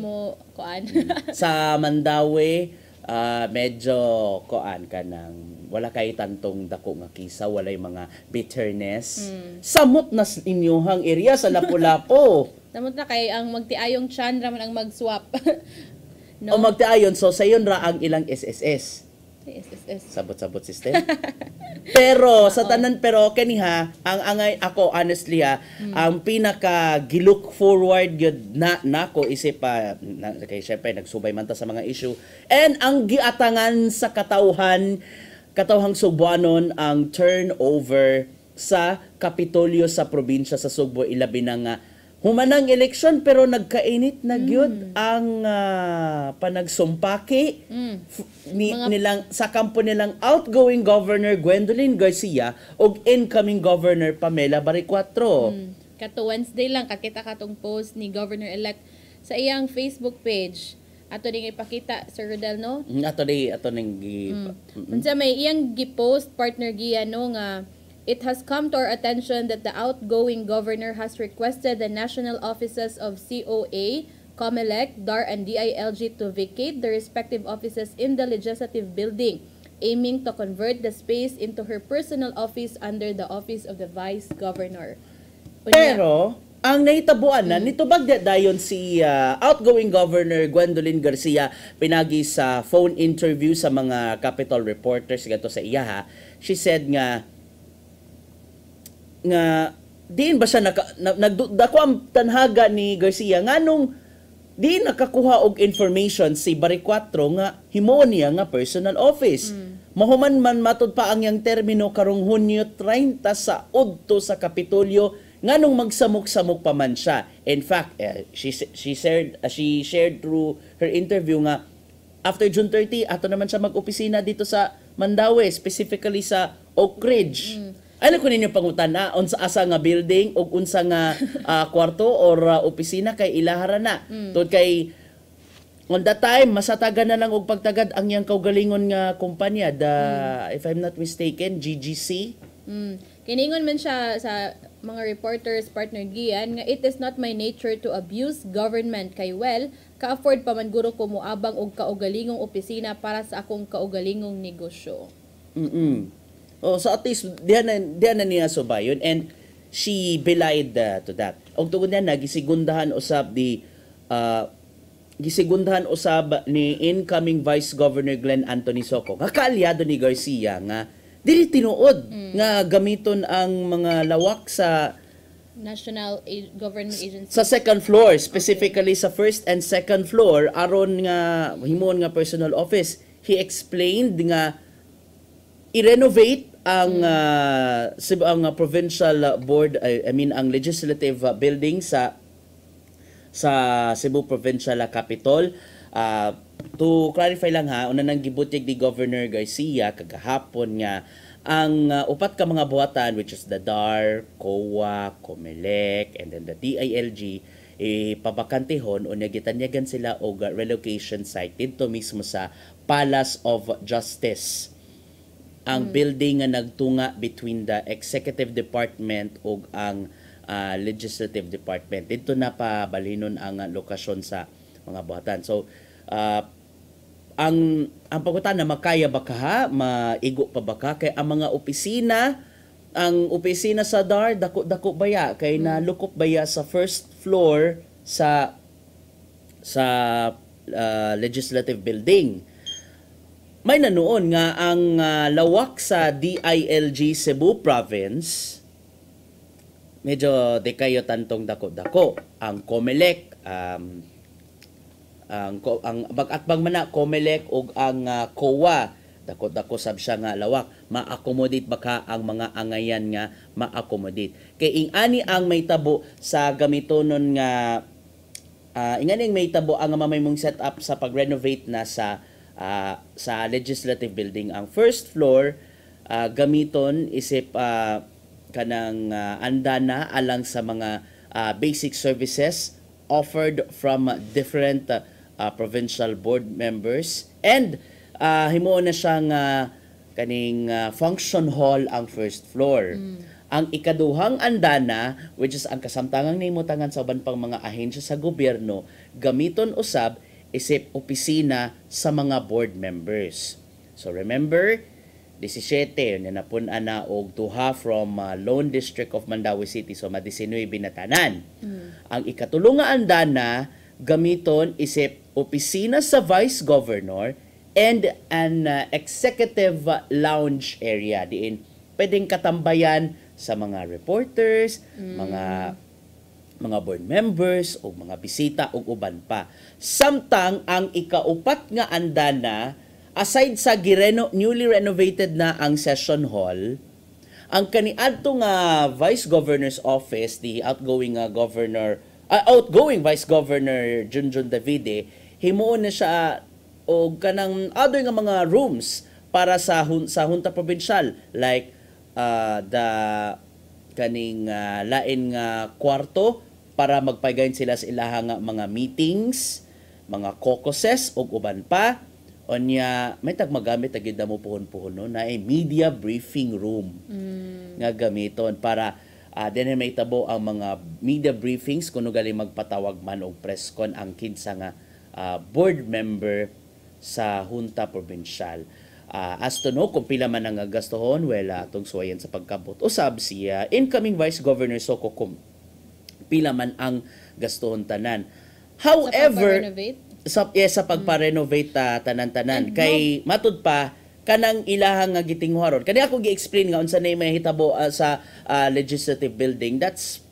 Sa Mandaue medyo koan ka nang wala kay tantong dako nga kisa, walay mga bitterness. Samot na inyohang area sa Lapu-Lapu. Samot na kay ang magtiayong Chandra man ang mag-swap. No? O magtiayon, so sayon ra ang ilang SSS. Sabot-sabot system. Pero sa tanan, pero kaniha ang angay ako honestly ang pinaka gilook forward gyud nako isip kay syempre nagsubay man ta sa mga issue, and ang giatangan sa katawhang Subuanon ang turnover sa Kapitolyo sa probinsya sa Sugbo, ilabi na nga humanang eleksyon pero nagkainit na gyud ang panagsumpaki nilang sa kampo nilang outgoing Governor Gwendolyn Garcia ug incoming Governor Pamela Baricuatro. Kato Wednesday lang kakita katong post ni Governor-elect sa iyang Facebook page. Ato ding ipakita, Sir Rodel, no? Ato ning unsa may iyang gipost partner giya no nga it has come to our attention that the outgoing governor has requested the national offices of COA, COMELEC, DAR, and DILG to vacate their respective offices in the legislative building, aiming to convert the space into her personal office under the office of the vice governor. Pero ang nahitabuan na nitubag dayon si outgoing Governor Gwendolyn Garcia pinagi sa phone interview sa mga Capitol reporters gato sa iya she said nga diin ba siya nagdako ang tanhaga ni Garcia nganong di nakakuha og information si Baricuatro nga himo niya nga personal office. Mahuman man matud pa ang yang termino karong Hunyo 30 sa udto sa Kapitolyo nganong magsamok-samok pa man siya. In fact, she shared through her interview nga after June 30 ato naman siya mag-opisina dito sa Mandaue, specifically sa Oak Ridge. Ano ko ninyo pangutan unsa asa nga building o unsa nga kwarto or opisina kay ilahara na. Tod kay on that time masatagan na lang og pagtagad ang yang kaugalingon nga kumpanya if I'm not mistaken GGC. Kiningon man siya sa mga reporters partner Gian nga it is not my nature to abuse government kay ka-afford pa man guro ko moabang og kaugalingong opisina para sa akong kaugalingong negosyo. So at least diyan na niya subayon, and she belied to that. Og tungod niya gisigundahan usab ni incoming Vice Governor Glenn Anthony Soco nga kaalyado ni Garcia nga dili tinuod nga gamiton ang mga lawak sa National Government Agency sa second floor, specifically sa first and second floor aron nga himon nga personal office. He explained nga i-renovate ang provincial board, ang legislative building sa Cebu Provincial Capitol. To clarify lang ha, una nang gibutyag ni Governor Garcia kagahapon nga ang upat ka mga buhatan, which is the DAR, COA, COMELEC, and then the DILG, pabakantehon o nagitanyagan sila og relocation site dito mismo sa Palace of Justice. Ang building nga nagtunga between the Executive Department ug ang Legislative Department. Dito na pabalinon ang lokasyon sa mga buhatan. So, ang pagkutan na makaya ba ka ha? Maigo pa ba ka? Kaya ang mga opisina, ang opisina sa DAR, dako-dako baya? Kaya nalukop baya sa first floor sa Legislative Building. May nanoon nga ang lawak sa DILG Cebu Province, medyo di kayo tantong dako-dako. Ang COMELEC, ang bagatbang mana COMELEC ug ang COA, dako-dako sab siya nga lawak. Ma-accommodate baka ang mga angayan nga ma-accommodate. Kay ingani ang may tabo sa gamitonon nga ingani may tabo ang mamaymong set up sa pag-renovate na sa Legislative Building. Ang first floor gamiton isip kanang andana alang sa mga basic services offered from different provincial board members, and himuon na siyang kaning function hall ang first floor. Ang ikaduhang andana, which is ang kasamtangang nahimutangan sa uban pang mga ahensya sa gobyerno, gamiton usab isip opisina sa mga board members. So remember, 17 na napun-an na og tuha from Lone District of Mandawi City, so ma-19 binatanan. Ang ikatulong nga andana gamiton isip opisina sa Vice Governor and an executive lounge area diin pwedeng katambayan sa mga reporters, mga board members o mga bisita o uban pa. Samtang ang ikaupat nga andana, aside sa newly renovated na ang session hall, ang kaniadto nga Vice Governor's Office, the outgoing Vice Governor Junjun Davide, himuon na siya o kanang other nga mga rooms para sa Hunta Provincial, like the kaning lain nga kwarto para magpagayon sila sa ilahang mga meetings, mga caucuses ug uban pa. Onya may magamit agid na mo puhon-puhon no na media briefing room nga gamiton para din may tabo ang mga media briefings kuno gali magpatawag man og press con ang kinsa nga board member sa Hunta Provincial. As to know kung pila man ang gastohon, atong suwayan sa pagkabot. Usab siya incoming Vice Governor Soko kung pila man ang gastohon tanan. However, sa pagpa-renovate tanan-tanan kay matud pa kanang ilahang nga gitingwaron. Kani ako gi-explain nga unsa nay mahitabo sa Legislative Building. That's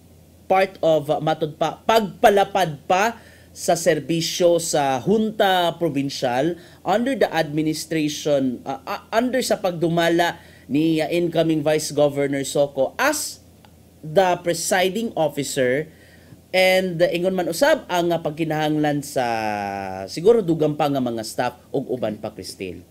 part of matud pa pagpalapad pa sa serbisyo sa Hunta Provincial under the administration under sa pagdumala ni incoming Vice Governor Soko as the presiding officer, and ingon man usab ang pagkinahanglan sa siguro dugang pa nga mga staff ug uban pa, Cristel.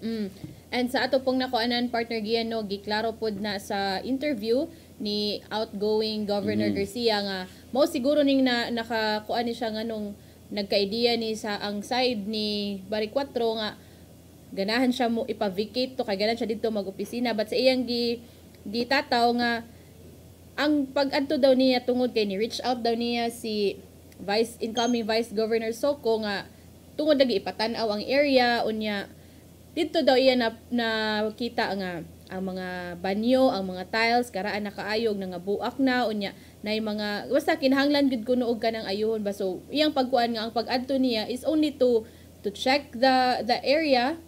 And sa ato pong nakuanan, partner Gian, no, giklaro pod na sa interview ni outgoing Governor Garcia nga mo siguro ning nakakuan ni siya nga nung nagka-idea ni sa ang side ni Bari 4 nga ganahan siya mo ipa-vacate to kay ganahan siya dito mag-opisina, but sa iyang gitataw nga ang pag-adto daw niya tungod kay ni reach out daw niya si incoming Vice Governor Soko nga tungod lagi ipatan-aw ang area unya dito daw iya na kita nga ang mga banyo, ang mga tiles karaan nakaayog na nga buak na unya na mga basta kinahanglan gud kuno og kanang ayuhon ba. So iyang pagkuan nga ang pag-adto niya is only to check the area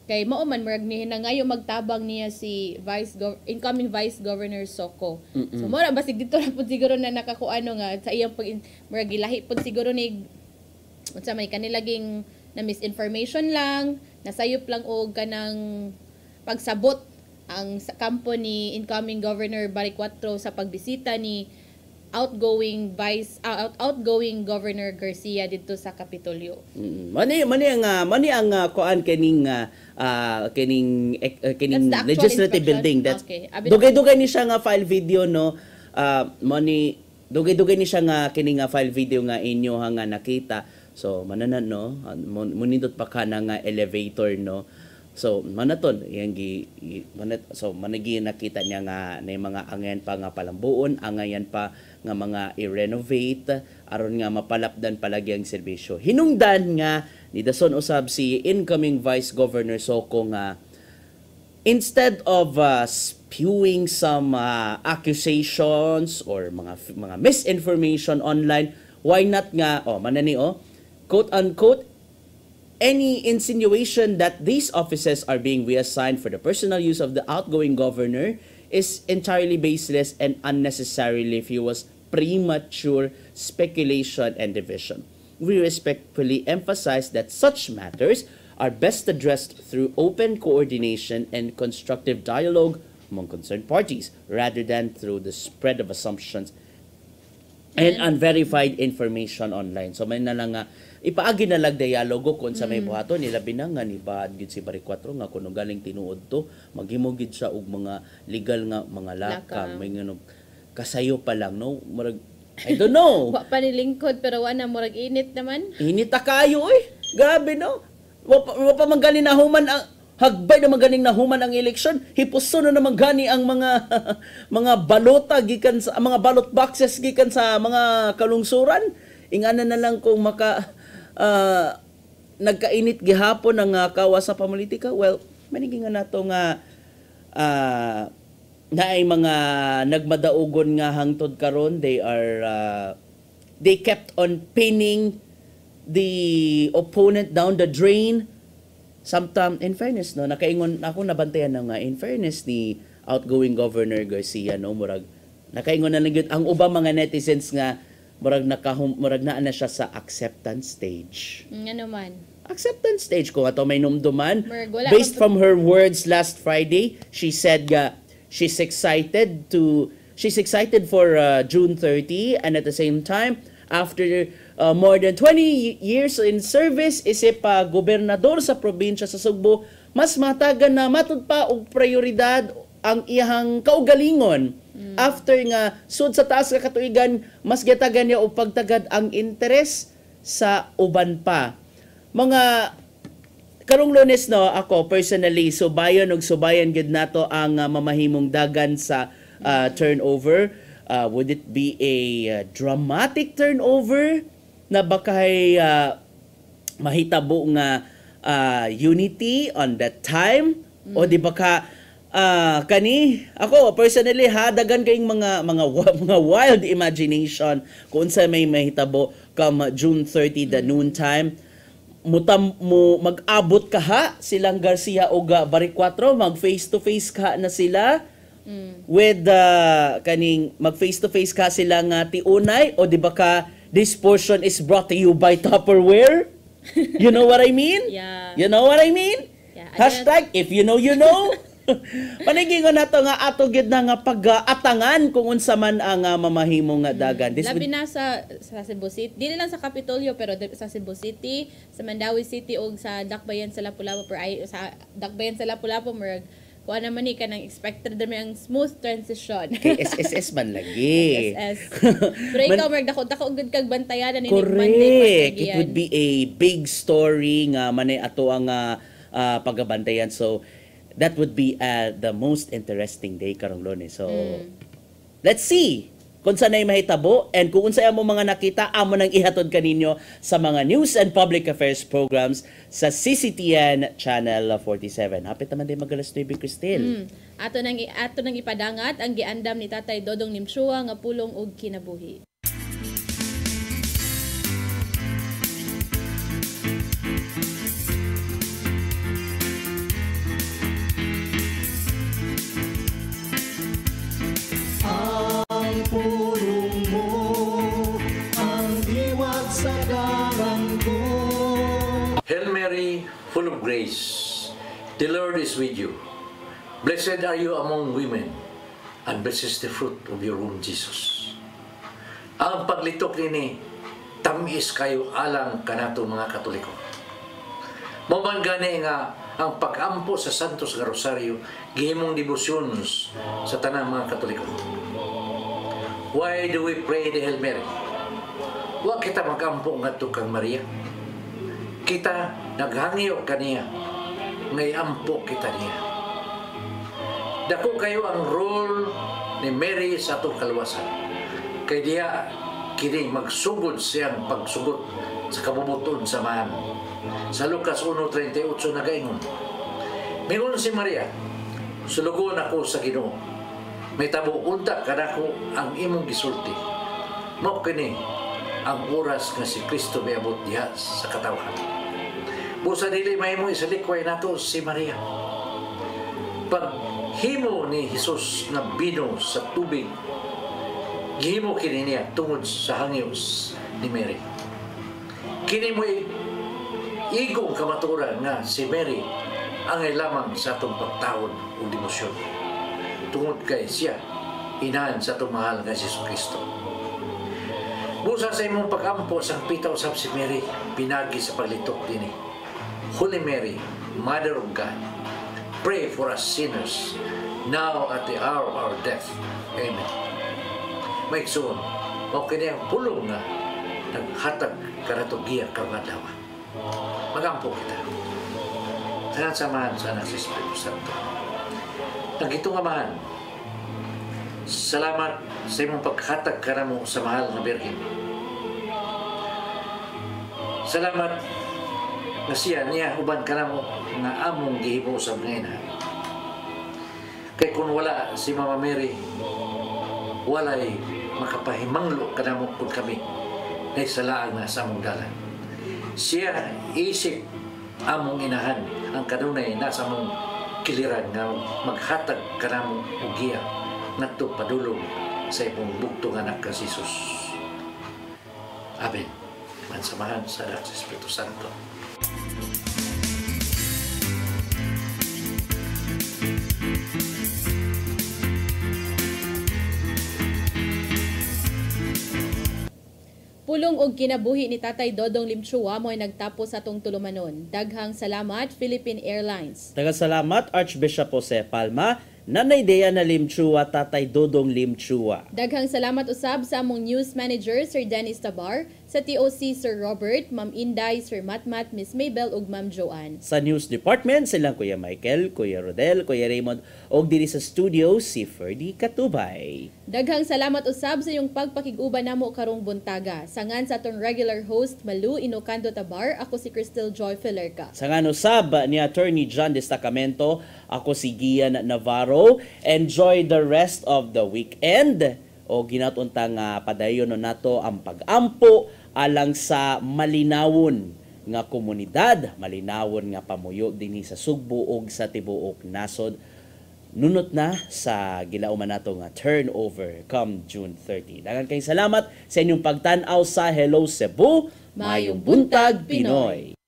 kay mao man murag ni hinangayo magtabang niya si incoming Vice Governor Soko. So mo ra basig dito ra pud siguro na nakakuano nga sa iyang murag gilahi pud siguro ni unsa may kanilaging na misinformation lang, nasayop lang og kanang pagsabot ang sa kampo ni incoming Governor Bari 4 sa pagbisita ni outgoing Governor Garcia dito sa Kapitolyo. Mani ang kuan kining legislative building. That's okay. Dugay-dugay ni siya nga file video no. Dugay-dugay ni siya nga kining file video nga inyo nga nakita. So mananan no, munindot pa ka na nga elevator no. So manaton yang so managi nakita niya nga na mga angayan pa nga palambuon, angayan pa nga mga i-renovate aron nga mapalapdan palagi ang serbisyo. Hinungdan nga ni dason usab si incoming Vice Governor Soko nga instead of spewing some accusations or mga misinformation online, why not nga quote unquote any insinuation that these offices are being reassigned for the personal use of the outgoing governor is entirely baseless and unnecessarily fuels premature speculation and division. We respectfully emphasize that such matters are best addressed through open coordination and constructive dialogue among concerned parties rather than through the spread of assumptions and unverified information online. So may na lang nga ipaagi na lang dialogo kung sa may buhaton nila binangan ni Baad gid si Bari 4 nga kuno galing tinuod to maghimo gid siya og mga legal nga mga lakang may ngano kasayo pa lang no murag I don't know. Wa pa ni lingkod pero wa na murag init naman. Init ta kayo grabe no. Wa pa magaling na human ang hagbay na magaling na human ang eleksyon. Hipuso na naman gani ang mga mga balota gikan sa mga ballot boxes gikan sa mga kalungsuran. Ingana na lang kung nagkainit gihapon ang kawa sa pamolitika. Well, manigi nga nato nga na ay mga nagmadaugon nga hangtod karon. They kept on pinning the opponent down the drain. Sometimes, in fairness, no, nakaingon ako nabantayan na nga, in fairness ni outgoing Governor Garcia, no, murag nakaingon na lang yun, ang ubang mga netizens nga murag naa na siya sa acceptance stage. Ano man? Acceptance stage ko ato may numduman. Based from her words last Friday, she said she's excited for June 30 and at the same time after more than 20 years in service isip gobernador sa probinsya sa Sugbo, mas matagan na matud pa og prioridad ang iyang kaugalingon. After nga sud sa taas ka katuigan, mas gitagan niya og pagtagad ang interes sa uban pa. Mga karong Lunes no, ako personally subayan gid nato ang mamahimong dagan sa turnover. Would it be a dramatic turnover na bakay mahitabo nga unity on that time o di ba ka kani ako personally dagan kayong mga wild imagination kung sa may mahitabo come June 30 the noon time mag-abot ka silang Garcia o Bari 4 mag face to face ka na sila with kaning mag face to face ka sila nga tiunay o di ba ka this portion is brought to you by Tupperware. You know what I mean? Yeah. You know what I mean? Yeah. Hashtag if you know you know. Panigingon nato nga ato gid na nga pag-atangan kung unsa man ang mamahimong nga dagan. Labi na sa Cebu City, dili lang sa Kapitolyo pero sa Cebu City, sa Mandawi City ug sa Dakbayan sa Lapu-Lapu sa Dakbayan sa Lapu-Lapu murag kuha naman ni kanang expected na may ang smooth transition. SSS man lagi. SSS. Pero ikaw murag dako gud kag bantayan ni Monday. It would be a big story nga manay ato ang pagabantayan. So that would be the most interesting day karong Lunes. So let's see kung saan ay mahitabo and kung unsa mo mga nakita amo nang ihatod kaninyo sa mga news and public affairs programs sa CCTN Channel 47. Hapit naman din magalas 9 Cristel. Ato nang ipadangat ang giandam ni Tatay Dodong Nimchua nga pulong og kinabuhi. Pulong mo ang diwag sa daranggo. Hail Mary, full of grace, the Lord is with you. Blessed are you among women, and blessed is the fruit of your womb, Jesus. Ang paglitok nini tamis kayo alang kanato mga Katoliko. Maman gani nga ang pag-ampo sa Santos nga Rosario gihimong debosyon sa tanang mga Katoliko. Why do we pray the Hail Mary? Wa kita mag-ampo ngadto kang Maria. Kita naghangyo kaniya nga iampo kita niya. Dako kayo ang role ni Mary sa atong kaluwasan. Kay diya kini magsugod siyang pagsugot sa kabubuton samahan. Sa Lucas 1:38 nagaingon, mingon si Maria, sulugon ako sa Ginoo. May tabo unta kanako ang imong gisulti. Mao kini ang oras nga si Kristo miabot diha sa katawhan. Busa dili mahimo isalikway nato si Maria. Pag himo ni Jesus nga bino sa tubig, gihimo kini niya tungod sa hangyos ni Mary. Kini mo igong kamaturan nga si Mary ang lamang sa atong pagtawon o demosyon. Tungod kay siya, inahan sa atong mahal nga Jesus Kristo. Busa sa imong pag-ampo sang pita usab si Mary, pinagi sa paglitok dinhi. Holy Mary, Mother of God, pray for us sinners, now at the hour of our death. Amen. Maigsoon, mao kini ang pulong nga naghatag kanato giya karong adlaw. Magampo kita. Sa samahan sa anak sa Espiritu Santo. Nagitong amahan, salamat sa imong paghatag kanamo sa mahal na Birhen. Salamat nga siya niya uban kanamo nga among gihimo sa ngayon. Kay kung wala si Mama Mary, walay makapahimanglo kanamo kung kami na isalaan na sa among dalan. Siya isip among inahan ang kanunay nasa among kiliran nga maghatag kanamo og giya ngadto padulong sa imong bugtong anak ka Jesus. Amen. Mansamahan sa anak sa Espiritu Santo. Pulong og kinabuhi ni Tatay Dodong Limchua mo'y nagtapos sa atong tulumanon. Daghang salamat, Philippine Airlines. Daghang salamat, Archbishop Jose Palma, Nanay Diana Limchua, Tatay Dodong Limchua. Daghang salamat usab sa among news manager, Sir Dennis Tabar, sa TOC, Sir Robert, Ma'am Inday, Sir Matmat, Miss Maybel, ug Ma'am Joanne. Sa news department, silang Kuya Michael, Kuya Rodel, Kuya Raymond, og diri sa studio, si Ferdy Katubay. Daghang salamat usab sa iyong pagpakig-uban namo karong buntaga. Sangan sa atong regular host, Malu Inocando Tabar, ako si Crystal Joy Filerca. Sangan usab ni Attorney John Destacamento, ako si Gian Navarro. Enjoy the rest of the weekend. O ginatunta nga padayon nato ang pag-ampo alang sa malinawon nga komunidad, malinawon nga pamuyo dinhi sa Sugbo ug sa tibuok nasod. Nunot na sa gilauman nato nga turnover come June 30. Daghang kayong salamat sa inyong pagtan-aw sa Hello Cebu, Mayong Buntag Pinoy.